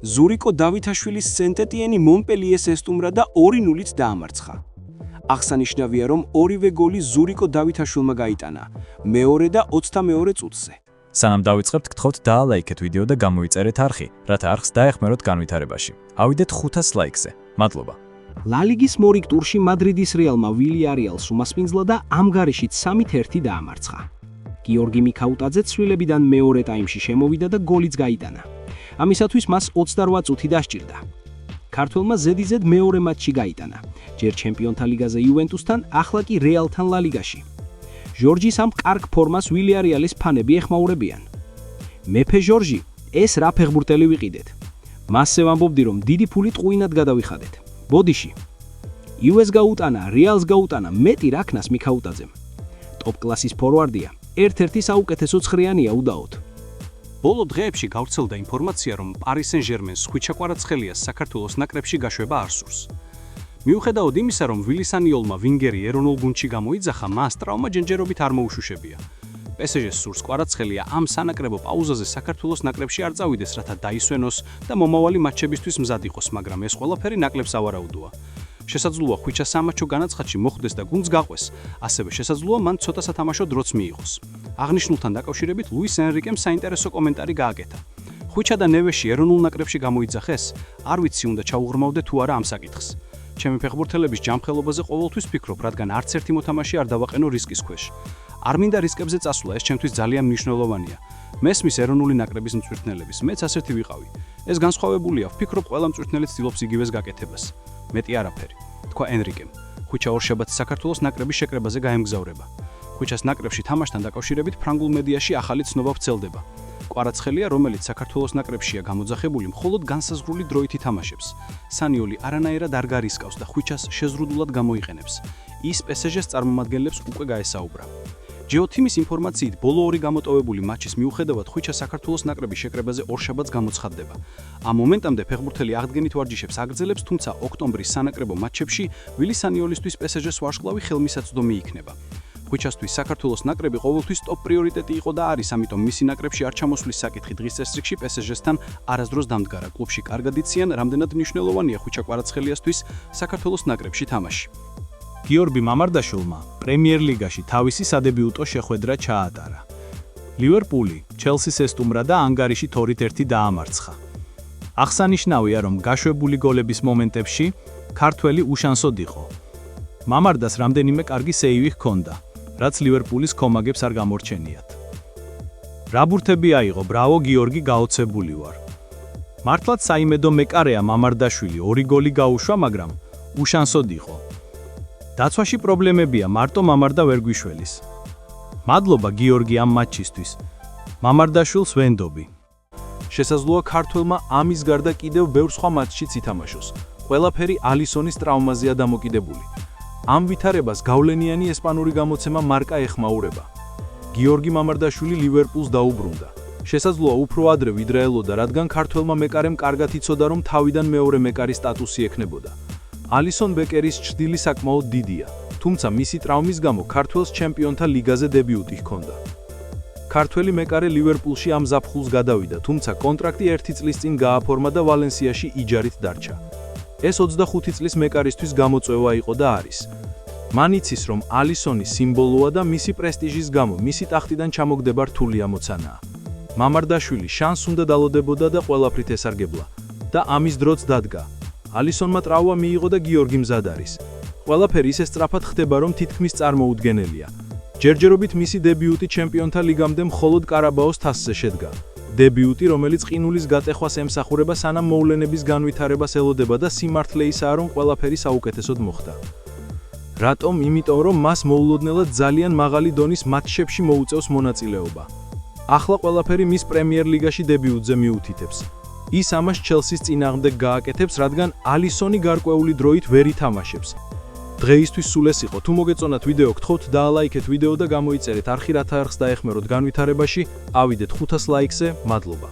ზურიკო დავითაშვილის სენტეტიენი მონპელიეს ესტუმრა და 2-0-ით დაამარცხა. აღსანიშნავია, რომ ორივე გოლი ზურიკო დავითაშვილმა გაიტანა, მეორე და 22 წუთზე. სანამ დავიწყებთ, გთხოვთ დაალაიქეთ ვიდეო და გამოიწერეთ არხი, რათა არხს დაეხმაროთ განვითარებაში. ავიდეთ 500 ლაიქზე. მადლობა. ლა ლიგის მორიგ ტურში მადრიდის რეალმა ვილიარეალს უმასპინძლა და ამ გარეშით 3-1 დაამარცხა. გიორგი მიქაუტაძე ცვლილებიდან მეორე ტაიმში შემოვიდა და გოლიც გაიტანა. ამისათვის მას 28 წუთი დასჭირდა. ქართველმა ზედიზედ მეორე მატჩი გაიტანა, ჯერ ჩემპიონთა ლიგაზე იუვენტუსთან, ახლა კი რეალთან ლა ლიგაში. ჟორჯის ამ კარგ ფორმას ვილიარეალის ფანები ეხმაურებიან. მეფე ჟორჟი, ეს რა ფეხბურთელი ვიყიდეთ. მასზე ვამბობდი, რომ დიდი ფული ტყუინად გადავიხადეთ. ბოდიში. იუეს გაუტანა, რეალს გაუტანა, მეტი რაქნას მიქაუტაძემ. ტოპ კლასის ფორვარდია, ერთ-ერთი საუკეთესო ცხრიანია უდაოდ. ბოლო დღეებში გავრცელდა ინფორმაცია, რომ პარი სენ-ჟერმენს ხვიჩა კვარაცხელიას საქართველოს ნაკრებში გაშვება არ სურს. მიუხედავად იმისა, რომ ვილისანიოლმა ვინგერი ეროვნულ გუნდში გამოიძახა, მას ტრავმა ჯერჯერობით არ მოუშუშებია. პესეჟეს სურს კვარაცხელია ამ სანაკრებო პაუზაზე საქართველოს ნაკრებში არ წავიდეს, რათა დაისვენოს და მომავალი მატჩებისთვის მზად იყოს, მაგრამ ეს ყველაფერი ნაკლებს ავარაუდოა. შესაძლოა ხვიჩა სამატჩო განაცხადში მოხვდეს და გუნდს გაყვეს, ასევე შესაძლოა მან ცოტა სათამაშო დროც მიიღოს. აღნიშნულთან დაკავშირებით ლუის ენრიკემ საინტერესო კომენტარი გააკეთა. ხვიჩა და ნევეში ეროვნულ ნაკრებში გამოიძახეს, არ ვიცი უნდა ჩაუღრმავდე თუ არა ამ საკითხს. ჩემი ფეხბურთელების ჯანმრთელობაზე ყოველთვის ვფიქრობ, რადგან არც ერთი მოთამაშე არ დავაყენო რისკის ქვეშ. არ მინდა რისკებზე წასვლა, ეს ჩემთვის ძალიან მნიშვნელოვანია. მესმის ეროვნული ნაკრების მწვრთნელების, მეც ასეთი ვიყავი. ეს განსხვავებულია, ვფიქრობ, ყველა მწვრთნელი ცდილობს იგივეს გაკეთებას. მეტი არაფერი, თქვა ენრიკემ. ხვიჩა ორშაბათს საქართველოს ნაკრების შეკრებაზე გაემგზავრება. ხვიჩას ნაკრებში თამაშთან დაკავშირებით ფრანგულ მედიაში ახალი ცნობა ვრცელდება. კვარაცხელია, რომელიც საქართველოს ნაკრებშია გამოძახებული, მხოლოდ განსაზღვრული დროით ითამაშებს. სანიოლი არანაირად არ გარისკავს და ხვიჩას შეზღუდულად გამოიყენებს. ის პესეჟეს წარმომადგენლებს უკვე გაესაუბრა. ჯეოთიმის ინფორმაციით, ბოლო ორი გამოტოვებული მატჩის მიუხედავად ხვიჩა საქართველოს ნაკრების შეკრებაზე ორშაბათს გამოცხადდება. ამ მომენტამდე ფეხბურთელი აღდგენით ვარჯიშებს აგრძელებს, თუმცა ოქტომბრის სანაკრებო მატჩებში ვილისანიოლისთვის პესეჟეს ვარსკვლავი ხელმისაწვდომი იქნება. ხვიჩასთვის საქართველოს ნაკრები ყოველთვის ტოპ პრიორიტეტი იყო და არის, ამიტომ მისი ნაკრებში არ ჩამოსვლის საკითხი დღის წესრიგში პესეჟესთან არასდროს დამდგარა. კლუბში კარგად იციან, რამდენად მნიშვნელოვანია ხვიჩა კვარაცხელიასთვის საქართველოს ნაკრებში თამაში. გიორგი მამარდაშვილმა პრემიერ ლიგაში თავისი სადებიუტო შეხვედრა ჩაატარა. ლივერპული, ჩელსის ესტუმრა და ანგარიში 2-1 დაამარცხა. აღსანიშნავია, რომ გაშვებული გოლების მომენტებში ქართველი უშანსოდ იყო. მამარდას რამდენიმე კარგი სეივი ჰქონდა, რაც ლივერპულის კომაგებს არ გამორჩენიათ. რა ბურთები აიღო, ბრავო გიორგი, გაოცებული ვარ. მართლაც საიმედო მეკარეა მამარდაშვილი, 2 გოლი გაუშვა, მაგრამ უშანსოდ იყო. დაცვაში პრობლემებია, მარტო მამარდა ვერ გვიშველის. მადლობა გიორგი ამ მატჩისთვის. მამარდაშვილს ვენდობი. შესაძლოა ქართველმა ამის გარდა კიდევ ბევრ სხვა მატჩშიც ითამაშოს. ყველაფერი ალისონის ტრავმაზეა დამოკიდებული. ამ ვითარებას გავლენიანი ესპანური გამოცემა მარკა ეხმაურება. გიორგი მამარდაშვილი ლივერპულს დაუბრუნდა. შესაძლოა უფრო ადრე ვიდრე ელოდა, რადგან ქართველმა მეკარემ კარგად იცოდა, რომ თავიდან მეორე მეკარის სტატუსი ექნებოდა. ალისონ ბეკერის ჭრილი საკმაოდ დიდია, თუმცა მისი ტრავმის გამო ქართველს ჩემპიონთა ლიგაზე დებიუტი ჰქონდა. ქართველი მეკარე ლივერპულში ამ ზაფხულს გადავიდა, თუმცა კონტრაქტი 1 წლის წინ გააფორმა და ვალენსიაში იჯარით დარჩა. ეს 25 წლის მეკარისთვის გამოწვევა იყო და არის. მან იცის, რომ ალისონი სიმბოლოა და მისი პრესტიჟის გამო მისი ტახტიდან ჩამოგდება რთული ამოცანაა. მამარდაშვილი შანსს უნდა დალოდებოდა და ყველაფრით ესარგებლა და ამის დროც დადგა. ალისონმა ტრავმა მიიღო და გიორგი მზად არის. ყველაფერი ისე სწრაფად ხდება, რომ თითქმის წარმოუდგენელია. ჯერჯერობით მისი დებიუტი ჩემპიონთა ლიგამდე მხოლოდ კარაბაოს თასზე შედგა. დებიუტი, რომელიც ყინულის გატეხვას ემსახურება, სანამ მოვლენების განვითარებას ელოდება და სიმართლე ისაა, რომ ყველაფერი საუკეთესოდ მოხდა. რატომ? იმიტომ, რომ მას მოულოდნელად ძალიან მაღალი დონის მატჩებში მოუწევს მონაწილეობა. ახლა ყველაფერი მის პრემიერ ლიგაში დებიუტზე მიუთითებს. ის ამას ჩელსის წინააღმდეგ გააკეთებს, რადგან ალისონი გარკვეული დროით ვერ ითამაშებს. დღეისთვის სულ ეს იყო. თუ მოგეწონათ ვიდეო, გთხოვთ დაალაიქეთ ვიდეო და გამოიწერეთ არხი, რათა არხს დაეხმაროთ განვითარებაში. ავიდეთ 500 ლაიქზე. მადლობა.